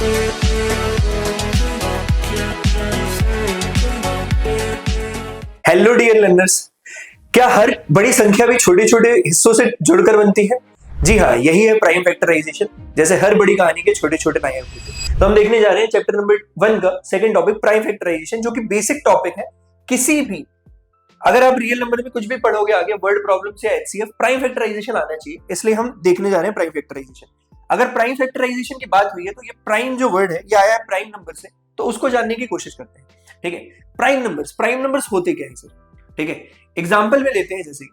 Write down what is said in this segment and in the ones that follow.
Hello dear learners, क्या हर बड़ी संख्या भी छोटे छोटे हिस्सों से जुड़कर बनती है? जी हाँ, यही है प्राइम फैक्टराइजेशन। जैसे हर बड़ी कहानी के छोटे छोटे नायक होते हैं। तो हम देखने जा रहे हैं चैप्टर नंबर 1 का सेकंड टॉपिक प्राइम फैक्टराइजेशन, जो कि बेसिक टॉपिक है। किसी भी अगर आप रियल नंबर में कुछ भी पढ़ोगे आगे, वर्ड प्रॉब्लम या एचसीएफ, प्राइम फैक्टराइजेशन आना चाहिए। इसलिए हम देखने जा रहे हैं प्राइम फैक्टराइजेशन। अगर प्राइम फैक्टराइजेशन की बात हुई है तो ये प्राइम जो वर्ड है ये आया है प्राइम नंबर से, तो उसको जानने की कोशिश करते हैं। ठीक है, प्राइम नंबर्स होते क्या है सर? ठीक है, एग्जांपल में लेते हैं जैसे,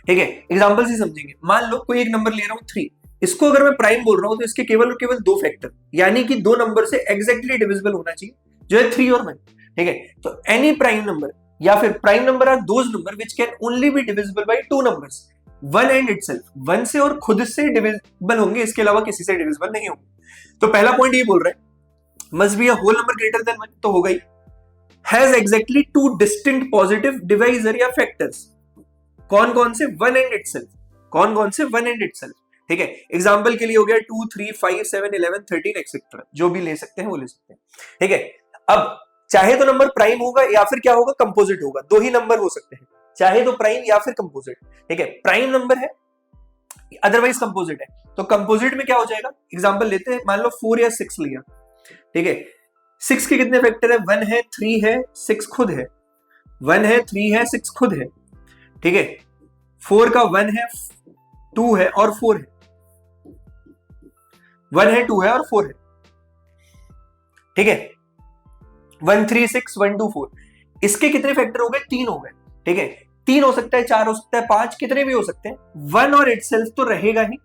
ठीक है, एग्जांपल से समझेंगे। मान लो कोई एक नंबर ले रहा हूं 3, इसको अगर मैं प्राइम बोल रहा हूं तो इसके केवल और केवल 2 फैक्टर, यानी कि 2 नंबर से एग्जैक्टली डिविजिबल होना चाहिए, जो है 3 और 1। ठीक है, तो एनी प्राइम नंबर या फिर prime number are those number which can only be divisible by 2 numbers, 1 and itself. 1 से और खुद से डिविजिबल होंगे, इसके अलावा किसी से डिविजिबल नहीं होंगे। तो पहला पॉइंट ये बोल रहा है must be a whole number greater than 1, तो हो गई has exactly 2 distinct positive divisor या फैक्टर्स। कौन कौन से? 1 एंड इटसेल्फ। कौन कौन से? 1 एंड इटसेल्फ। ठीक है, एग्जांपल के लिए हो गया 2, 3, 5, 7, 11, 13 एक्सेट्रा, जो भी ले सकते हैं वो ले सकते हैं। ठीक है, अब चाहे तो नंबर प्राइम होगा या फिर क्या होगा, कंपोजिट होगा। 2 ही नंबर हो सकते हैं, चाहे तो प्राइम या फिर कंपोजिट। ठीक है, प्राइम नंबर है अदरवाइज कंपोजिट है, तो कंपोजिट में क्या हो जाएगा? एग्जांपल लेते हैं, मान लो 4 या 6 लिया। ठीक है, 6 के कितने फैक्टर है? 1 है, 3 है, 6 खुद है। 1 है, 3 है, 6 खुद है। ठीक है, 4 का 1 है, 2 है और 4 है। 1 है, 2 है और 4 है। ठीक है, 1, 3, 6, 1, 2, 4। इसके कितने फैक्टर हो गए? 3 हो गए। ठीक है, 3 हो सकता है, 4 हो सकता है, 5, कितने भी हो सकते हैं। 1 और इटसेल्फ तो रहेगा ही,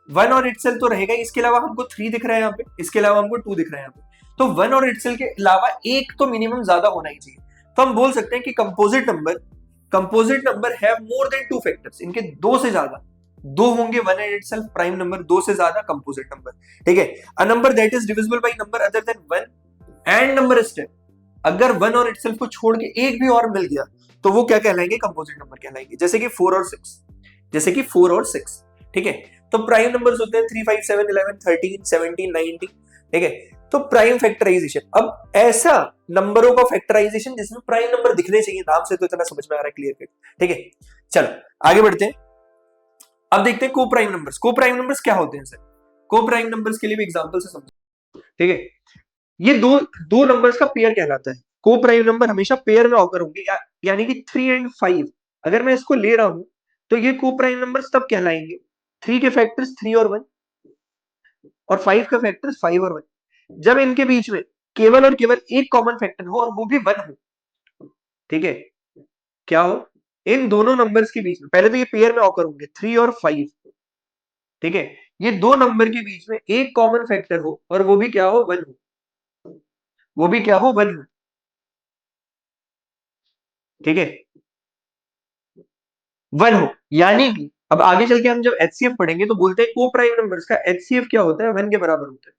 1 और इटसेल्फ तो रहेगा ही। इसके अलावा हमको 3 दिख रहा है यहाँ पे, इसके अलावा हमको 2 दिख रहा है यहाँ पे। तो 1 और इटसेल्फ के अलावा एक तो मिनिमम ज्यादा होना ही चाहिए। तो हम बोल सकते हैं कि composite number have more than 2 factors. इनके 2 से ज्यादा, 2 होंगे 1 एंड इटसेल्फ प्राइम नंबर, 2 से ज्यादा कंपोजिट नंबर। ठीक है, a number that is divisible by number other than 1 and number step. अगर 1 और इटसेल्फ को छोड़ के एक भी और मिल गया तो वो क्या कहलाएंगे? कंपोजिट नंबर कहलाएंगे। जैसे कि 4 और 6, जैसे कि 4 और 6। ठीक है, तो प्राइम नंबर्स होते हैं 3, 5, 7, 11, 13, 17, 19। ठीक है, तो प्राइम फैक्टराइजेशन। अब ऐसा नंबरों का फैक्टराइजेशन जिसमें प्राइम नंबर दिखने चाहिए, नाम से तो इतना समझ में आ रहा है, क्लियर कट। ठीक है, चलो आगे बढ़ते हैं। अब देखते हैं को प्राइम नंबर्स। को प्राइम नंबर्स क्या होते हैं सर? को प्राइम नंबर्स के लिए भी एग्जांपल से समझो। ठीक है, ये दो नंबर्स का पेयर कहलाता है। को प्राइम नंबर हमेशा पेयर में ऑकर होंगे, यानी कि 3 एंड 5 अगर मैं इसको ले रहा हूं तो ये को प्राइम नंबर्स तब कहलाएंगे। 3 के फैक्टर्स 3 और 1 और 5 का फैक्टर्स 5 और 1, जब इनके बीच में केवल और केवल एक कॉमन फैक्टर हो और वो भी 1 हो। ठीक है, क्या हो? इन दोनों नंबर्स के बीच में, पहले तो ये पेयर में ऑकर होंगे 3 और 5। ठीक है, ये दो नंबर के बीच में एक कॉमन फैक्टर हो और वो भी क्या हो? 1 हो। वो भी क्या हो? 1 हो। ठीक है, 1 हो, यानी कि अब आगे चल के हम जब एचसीएफ पढ़ेंगे तो बोलते हैं को प्राइम नंबर्स का एचसीएफ क्या होता है? 1 के बराबर होता है।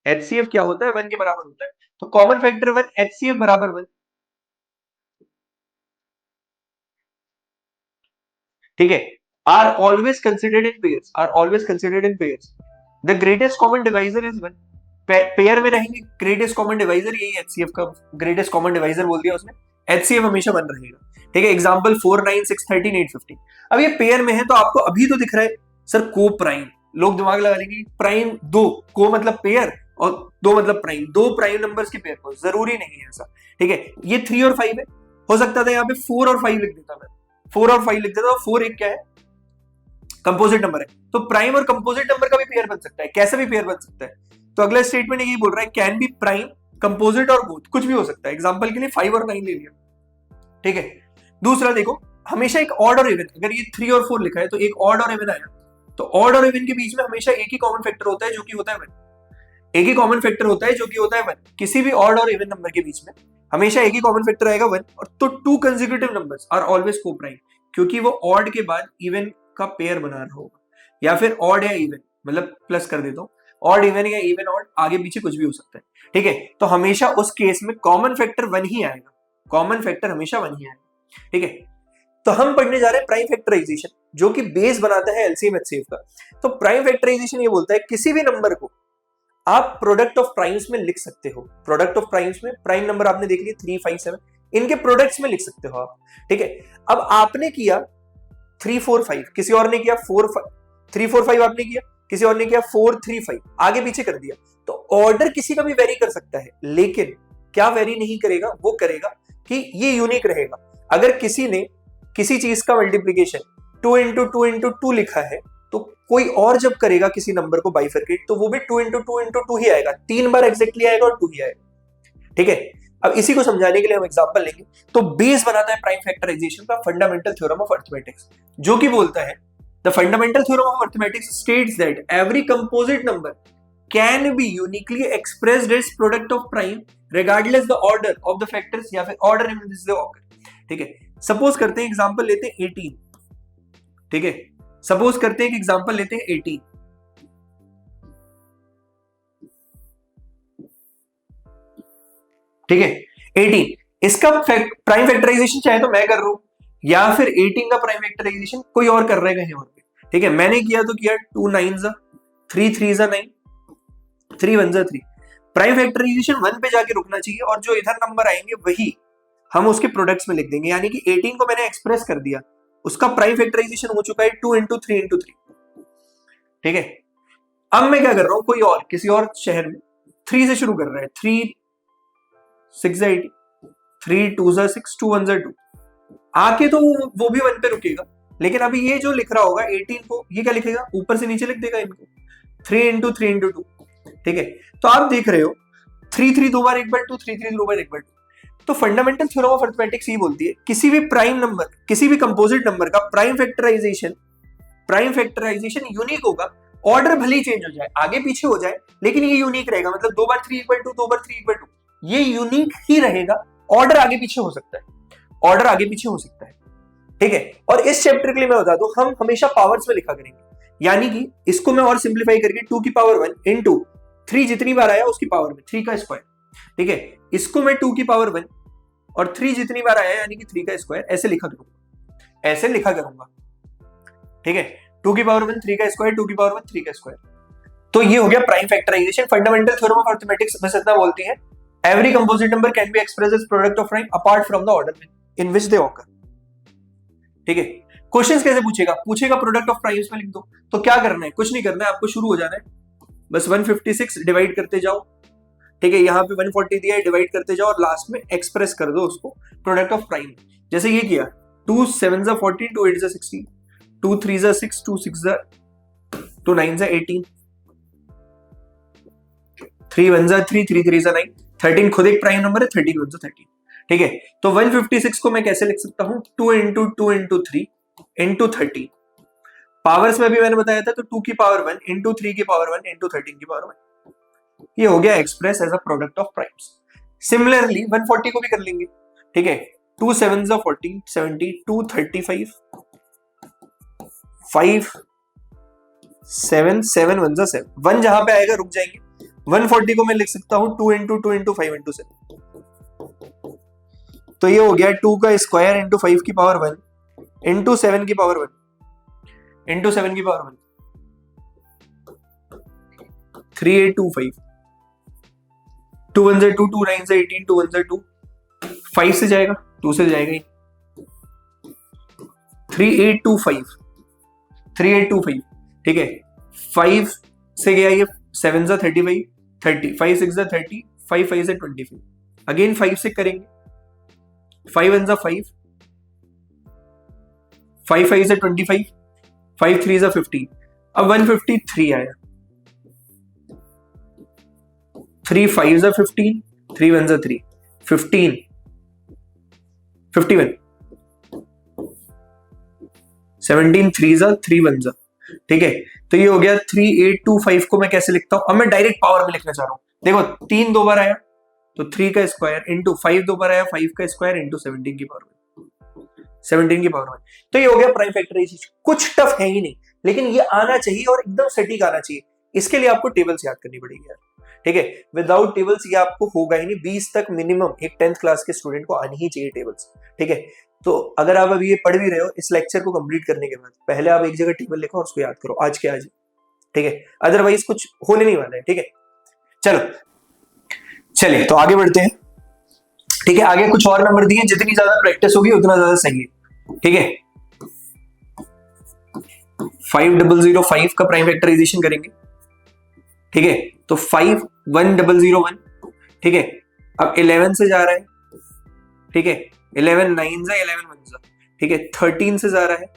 एचसीएफ क्या होता है? 1 के बराबर होता है। तो कॉमन फैक्टर 1, एचसीएफ बराबर 1। ठीक है, are always considered in pairs, are always considered in pairs. The greatest common divisor is 1। Pair में रहेंगे, ग्रेटेस्ट कॉमन डिवाइजर, यही एचसीएफ का ग्रेटेस्ट कॉमन डिवाइजर बोल दिया उसने। एचसीएफ हमेशा 1 रहेगा। ठीक है, एग्जांपल 4, 9, 6, 13, 8, 15। अब ये पेयर में है तो आपको अभी तो दिख रहा है सर को प्राइम। लोग दिमाग लगा लेंगे प्राइम 2, को मतलब पेयर और 2 मतलब प्राइम, 2 प्राइम नंबर्स के पेयर को। जरूरी नहीं है ऐसा। ठीक है, ये 3 और 5 है, हो सकता था यहाँ पे 4 और 5 लिख देता मैं, 4 और 5 लिख देता। 4 एक क्या है? कंपोजिट नंबर है। तो प्राइम और कंपोजिट नंबर का भी पेयर बन सकता है। कैसे भी पेयर बन सकता है? तो अगला स्टेटमेंट यही बोल रहा है कैन बी प्राइम, कंपोजिट और बोथ, कुछ भी हो सकता है। एग्जांपल के लिए 5 और 9 ले लिया। ठीक है, दूसरा देखो, हमेशा एक ऑड और इवन, अगर ये 3 और 4 लिखा है तो एक ऑड और इवन आया, तो ऑड और इवन के बीच में हमेशा एक ही कॉमन फैक्टर होता है जो कि होता है 1। एक ही कॉमन फैक्टर होता है जो कि होता है 1। किसी भी ऑड और इवन नंबर के बीच में हमेशा एक ही कॉमन फैक्टर आएगा 1। और तो 2 कंसेक्यूटिव नंबर्स आर ऑलवेज को प्राइम, क्योंकि वो ऑड के बाद इवन का पेयर बना रहा होगा, या फिर ऑड या इवन, मतलब प्लस कर देता हूं, ऑड इवन या इवन ऑड, आगे पीछे कुछ भी हो सकता है। ठीक है, तो हमेशा उस केस में कॉमन फैक्टर 1 ही आएगा। कॉमन फैक्टर हमेशा 1 ही आएगा। ठीक है, तो हम पढ़ने जा रहे हैं प्राइम फैक्टराइजेशन, जो कि बेस बनाता है एलसीएम एचसीएफ का। तो प्राइम फैक्टराइजेशन ये बोलता है किसी भी नंबर को आप प्रोडक्ट ऑफ प्राइम्स में लिख सकते हो। प्रोडक्ट ऑफ प्राइम्स में प्राइम नंबर आपने देख लिया 3, 5, 7, इनके प्रोडक्ट्स में लिख सकते हो आप, ठीक है। अब आपने किया 3, 4, 5, किसी और ने किया 4, 5, 3, 4, 5 आपने किया, किसी और ने किया 4, 3, 5, आगे पीछे कर दिया। तो ऑर्डर किसी का भी वेरी कर सकता है, लेकिन क्या वेरी नहीं करेगा, वो करेगा कि ये यूनिक रहेगा। अगर किसी ने किसी चीज का मल्टीप्लीकेशन 2 into 2 into 2 लिखा है, तो कोई और जब करेगा किसी नंबर को बाइफरकेट, तो वो भी 2 into 2 into 2 ही आएगा, 3 बार एग्जैक्टली आएगा और 2 ही आएगा, ठीक है। अब इसी को समझाने के लिए हम एग्जांपल लेंगे। तो बेस बनाता है प्राइम फैक्टराइजेशन का फंडामेंटल थ्योरम ऑफ अरिथमेटिक्स, जो कि बोलता है the fundamental theorem of arithmetics states that every composite number can be uniquely expressed as product of prime regardless the order of the factors, या फिर order in which they occur, ठीक है। Suppose करते हैं एग्जांपल लेते हैं 18, ठीक है। सपोज करते हैं कि एग्जांपल लेते हैं 18, ठीक है। 18 इसका प्राइम फैक्टराइजेशन चाहे तो मैं कर रहा हूं, या फिर 18 का प्राइम फैक्टराइजेशन कोई और कर रहा है कहीं और पे, ठीक है। मैंने किया तो किया 2 9s 3 3s 9, 3 1s 3। Prime factorisation 1 पे जाके रुकना चाहिए, और जो इधर नंबर आएंगे वही हम उसके प्रोडक्ट्स में लिख देंगे। यानी कि 18 को मैंने एक्सप्रेस कर दिया, उसका प्राइम फैक्टराइजेशन हो चुका है 2 into 3 into 3, ठीक है। अब मैं क्या कर रहा हूं, कोई और किसी और शहर में 3 से शुरू कर रहा है, 3 6 18, 3 2s 6, 2 1s 2, आके तो वो भी 1 पे रुकेगा। लेकिन अभी ये जो लिख रहा होगा 18 को, ये क्या लिखेगा, ऊपर से नीचे लिख देगा इनको, 3 into 3 into 2, ठीक है। तो आप देख रहे हो 3 3 दो बार 1/2, 3 3 दो बार 1/2। तो फंडामेंटल थ्योरम ऑफ अरिथमेटिक्स ये बोलती है किसी भी प्राइम नंबर, किसी भी कंपोजिट नंबर का प्राइम फैक्टराइजेशन यूनिक होगा। ऑर्डर भले ही चेंज हो जाए, आगे पीछे हो जाए, लेकिन ये यूनिक रहेगा। मतलब 2 बार 3 1/2, 2 बार 3 1/2, ये यूनिक ही रहेगा। ऑर्डर आगे पीछे हो सकता है, ऑर्डर आगे पीछे हो सकता है, ठीक है। और इस चैप्टर के लिए मैं बता दूं, हम हमेशा पावर्स में लिखा करेंगे। यानी कि इसको मैं और सिंप्लीफाई करके 2 की पावर 1 into 3 जितनी बार आया उसकी पावर में 3 का स्क्वायर, ठीक है। इसको मैं 2 की पावर 1 और 3 जितनी बार आया यानी कि 3 का स्क्वायर, ऐसे लिखा करूंगा, ऐसे लिखा करूंगा, ठीक है। 2 की पावर 1 3 का स्क्वायर, 2 की पावर 1 3 का स्क्वायर। तो ये हो गया prime factorization. Fundamental theorem of arithmetics बस इतना बोलती है, every composite number can be expressed as product of prime apart from the order in which they occur, ठीक है। क्वेश्चंस कैसे पूछेगा प्रोडक्ट ऑफ प्राइम्स में लिख दो। तो क्या करना है, कुछ नहीं करना है, आपको शुरू हो जाना है, बस 156 डिवाइड करते जाओ, ठीक है। यहाँ पे 140 दिया है, डिवाइड करते जाओ और लास्ट में एक्सप्रेस कर दो उसको प्रोडक्ट ऑफ प्राइम। जैसे ये किया 2 7s 14, 2 8s 16, 2 3s 6, 2 6s 2 9s 18, 3 1s 3, 3 3s 9, 13 खुद एक प्राइम नंबर है, 13 1s 13, ठीक है। तो 156 को मैं कैसे लिख सकता हूं, 2 into 2 into 3 into 13। पावर्स में भी मैंने बताया था, तो 2 की पावर 1 into 3 की पावर 1 into 13 की पावर 1, ये हो गया express as a product of primes. Similarly 140 को भी कर लेंगे, ठीक है। 2 7s 14 70, 2 35, 5 7 7 1s 7, 1 जहां पे आएगा रुक जाएंगे। 140 को मैं लिख सकता हूं 2 into 2 into 5 into 7, तो ये हो गया 2 का स्क्वायर इंटू 5 की पावर 1 इंटू 7 की पावर 1 इंटू 7 की पावर 1, 3825, 2 1s 2, 2 9s 18, 2 1s 2, 5 से जाएगा, 2 से जाएगा ही, 3825, 3825, ठीक है। 5 से गया ये, 7s 35, 30, 5 6s 30, 5 5s 25, अगेन 5 से करेंगे, 5 1s 5, 5 5s 25, 5 3s 15। अब 153 आया, 3 5s 15, 3 1s 3, 15, 51, 17 3s 3 1s, ठीक है। तो ये हो गया 3825 को मैं कैसे लिखता हूं, अब मैं डायरेक्ट पावर में लिखना चाह रहा हूं। देखो 3 दो बार आया तो 3 का स्क्वायर इंटू 5 दो बार आया 5 का स्क्वायर इंटू 17 की पावर 17 की पावर 1, तो ये हो गया प्राइम फैक्टराइजेशन। कुछ टफ है ही नहीं, लेकिन ये आना चाहिए और एकदम सटीक आना चाहिए। इसके लिए आपको टेबल्स याद करनी पड़ेगी यार, ठीक है। विदाउट टेबल्स ये आपको होगा ही नहीं। 20 तक मिनिमम एक 10th क्लास के स्टूडेंट को आनी ही चाहिए टेबल्स, ठीक है। तो अगर आप अभी ये पढ़ भी रहे हो, इस लेक्चर को कंप्लीट करने के बाद पहले आप एक जगह टेबल लिखो और उसको याद करो आज के आज, ठीक है। अदरवाइज कुछ होने नहीं वाला है, ठीक है। चलो चलिए तो आगे बढ़ते हैं। ठीक है, आगे कुछ और नंबर दिए, जितनी ज्यादा प्रैक्टिस होगी उतना ज्यादा सही है। ठीक है, 5005 का प्राइम फैक्टराइजेशन करेंगे। ठीक है, तो 51001। ठीक है, अब 11 से जा रहा है। ठीक है, 11 9 जा 11 1 जा। ठीक है, 13 से जा रहा है,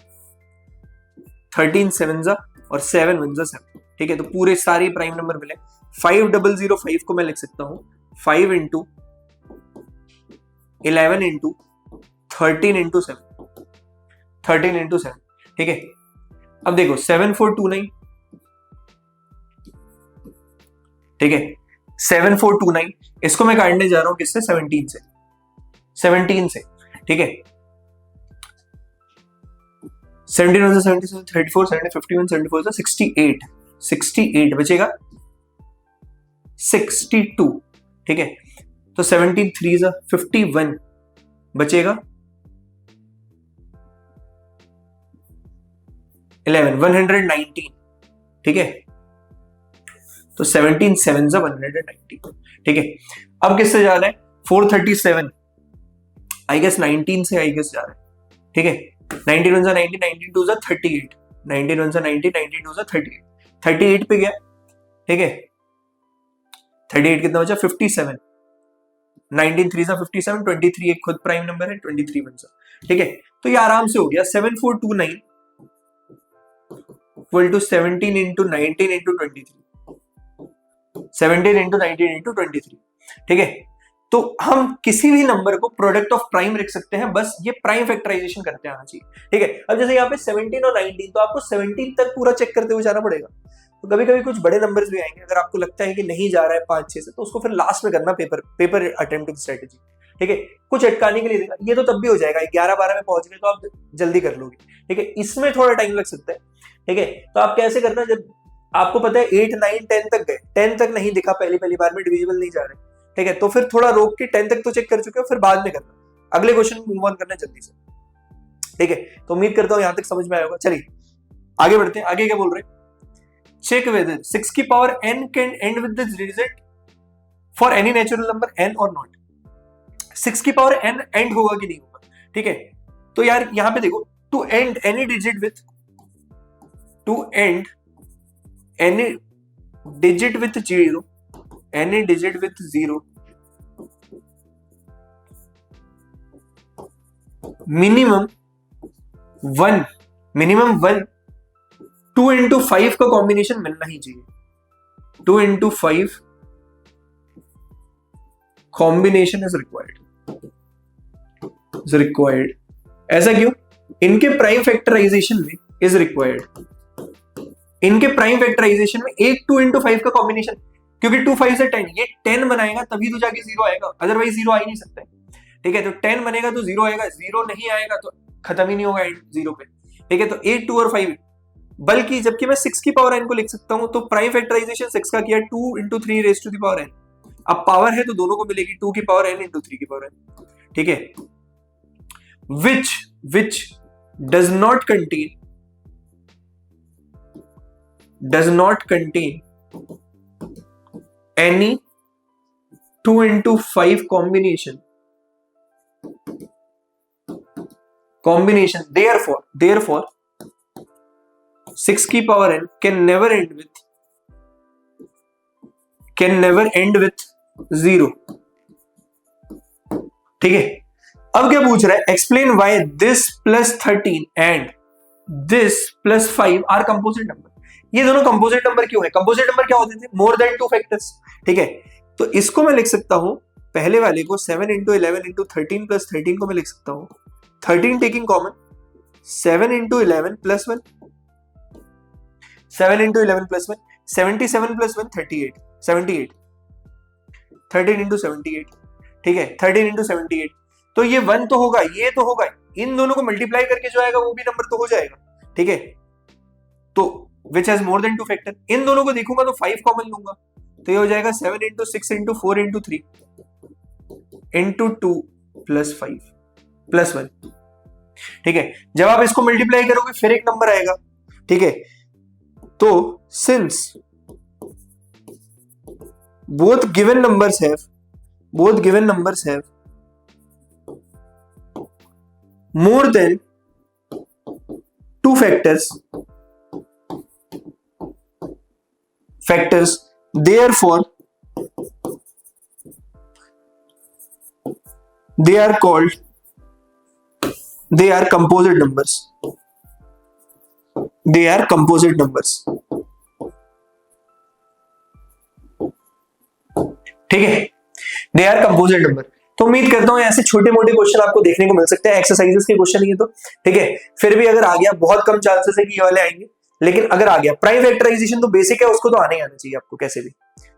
13 7 जा और 7 1 जा 7। ठीक है, तो पूरे सारे प्राइम नंबर मिले। 5005 को मैं लिख सकता हूं 5 इंटू 11 इंटू 13 इंटू 7, 13 इंटू 7। ठीक है, अब देखो 7429। ठीक है, 7429 इसको मैं काटने जा रहा हूं किससे? 17 से, 17 से। ठीक है, 17 1 से 77, 34 70 51 74 से 68, 68 बचेगा 62। ठीक है, तो 17 3 जा 51 बचेगा 11 119। ठीक है, तो 17 7 जा 119। ठीक है, अब किससे जा रहा है? 437 आई गेस 19 से आई गेस जा रहा है। ठीक है, 19 1 जा 19, 19 2 जा 38, 19 1 जा 19, 19 2 जा 38, 38 पे गया। ठीक है, 38 कितना बचा? 57, 19 3 जा 57, 23 एक खुद प्राइम नंबर है, 23 1 जा। ठीक है, तो ये आराम से हो गया 7429 equal to 17 into 19 into 23, 17 into 19 into 23। ठीक है, तो हम किसी भी नंबर को प्रोडक्ट ऑफ प्राइम रख सकते हैं, बस ये प्राइम फैक्टराइजेशन करते आना चाहिए। ठीक है, अब जैसे यहाँ पे 17 और 19, तो आपको 17 तक पूरा चेक करते हुए जाना पड़ेगा। तो कभी कभी कुछ बड़े नंबर्स भी आएंगे, अगर आपको लगता है कि नहीं जा रहा है 5-6 से, तो उसको फिर लास्ट में करना पेपर अटेम्प्टिंग स्ट्रेटेजी। ठीक है, कुछ अटकाने के लिए देगा, ये तो तब भी हो जाएगा, 11-12 में पहुंच गए तो आप जल्दी कर लोगे। ठीक है, इसमें थोड़ा टाइम लग सकता है। ठीक है, तो आप कैसे करना, जब आपको पता है 8 9 10 तक गए, 10 तक नहीं दिखा पहली बार में, डिविजिबल नहीं जा रहे। ठीक है, तो फिर थोड़ा रोक के 10 तक तो चेक कर चुके हो, फिर बाद में करना, अगले क्वेश्चन मूव ऑन करना जल्दी से। ठीक है, तो उम्मीद करता हूं यहां तक समझ में आया होगा। चलिए आगे बढ़ते हैं। आगे क्या बोल रहे हैं? चेक वेदर 6 की power n can and with this digit for any natural number n और नॉट। 6 की पावर n एंड होगा कि नहीं होगा। ठीक है, तो यार यहां पे देखो, to end any digit with, to end any digit with 0, any digit with 0, minimum 1, 2 into 5 का कॉम्बिनेशन मिलना ही चाहिए। 2 into 5 कॉम्बिनेशन इज रिक्वायर्ड। ऐसा क्यों? इनके प्राइम फैक्टराइजेशन में इज रिक्वायर्ड, इनके प्राइम फैक्टराइजेशन में एक 2 into 5 का कॉम्बिनेशन, क्योंकि 2 5 से 10, ये 10 बनाएगा तभी तो जाके 0 आएगा, अदरवाइज 0 आ ही नहीं सकता है। ठीक है, तो 10 बनेगा तो 0 आएगा, 0 नहीं आएगा तो खत्म ही नहीं होगा 0 पे। ठीक है, तो 8 2 और 5, बल्कि जबकि मैं 6 की पावर n को लिख सकता हूं, तो प्राइम फैक्टराइजेशन 6 का किया 2 into 3 raised to the power n। अब पावर है तो दोनों को मिलेगी 2 की पावर n into 3 की पावर n। ठीक है, which does not contain any 2 into 5 combination, therefore 6 की power n can never end with 0। ठीक है, अब क्या पूछ रहा है? Explain why this plus 13 and this plus 5 are composite number. ये दोनों कंपोजिट नंबर क्यों है? कंपोजिट नंबर क्या होते थे? More than 2 factors. ठीक है, तो इसको मैं लिख सकता हूं, पहले वाले को 7 into 11 into 13 plus 13 को मैं लिख सकता हूं 13 taking common, 7 into 11 plus 1, 7 into 11 plus 1, 77 plus 1 38, 78, 13 into 78। ठीक है, 13 into 78, तो ये 1 तो होगा, ये तो होगा, इन दोनों को मल्टीप्लाई करके जो आएगा वो भी नंबर तो हो जाएगा। ठीक है, तो which has more than 2 factor, इन दोनों को देखूंगा तो 5 कॉमन लूंगा, तो ये हो जाएगा 7 into 6 into 4 into 3 into 2 plus 5 plus 1। ठीक है, जब आप इसको मल्टीप्लाई करोगे फिर एक नंबर आएगा। ठीक है, तो since both given numbers have more than two factors, therefore they are composite numbers. ठीक है, दे आर कंपोजिट नंबर। तो उम्मीद करता हूं ऐसे छोटे मोटे क्वेश्चन आपको देखने को मिल सकते हैं, एक्सरसाइजेस के क्वेश्चन ये तो ठीक है। फिर भी अगर आ गया, बहुत कम चांसेस है कि ये वाले आएंगे, लेकिन अगर आ गया, प्राइम फैक्टराइजेशन तो बेसिक है, उसको तो आने ही आना चाहिए आपको कैसे भी,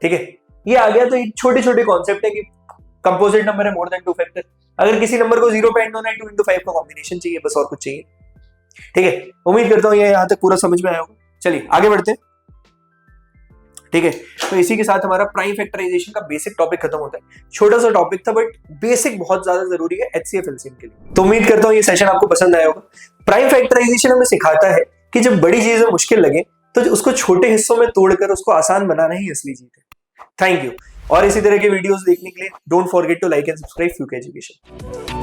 ठीक है। ये आ गया तो ये छोटे छोटे कॉन्सेप्ट है कि कंपोजिट नंबर है मोर देन टू फैक्टर। अगर किसी नंबर को 0 पे एंड होना है 2 into 5 का कॉम्बिनेशन चाहिए, बस और कुछ चाहिए, ठीक है। उम्मीद करता हूं ये यहां तक पूरा समझ में आया होगा। चलिए आगे बढ़ते हैं, ठीक है। तो इसी के साथ हमारा प्राइम फैक्टराइजेशन का बेसिक टॉपिक खत्म होता है। छोटा सा टॉपिक था बट बेसिक बहुत ज्यादा जरूरी है एचसीएफ एलसीएम के लिए। तो उम्मीद करता हूं ये सेशन आपको पसंद आया होगा। प्राइम फैक्टराइजेशन हमें सिखाता है कि जब बड़ी चीजें मुश्किल लगे तो उसको छोटे हिस्सों में तोड़कर उसको आसान बनाना ही असली जीत है। Thank you. और इसी तरह के वीडियोस देखने के लिए don't forget to like and subscribe फ्यूके एजुकेशन।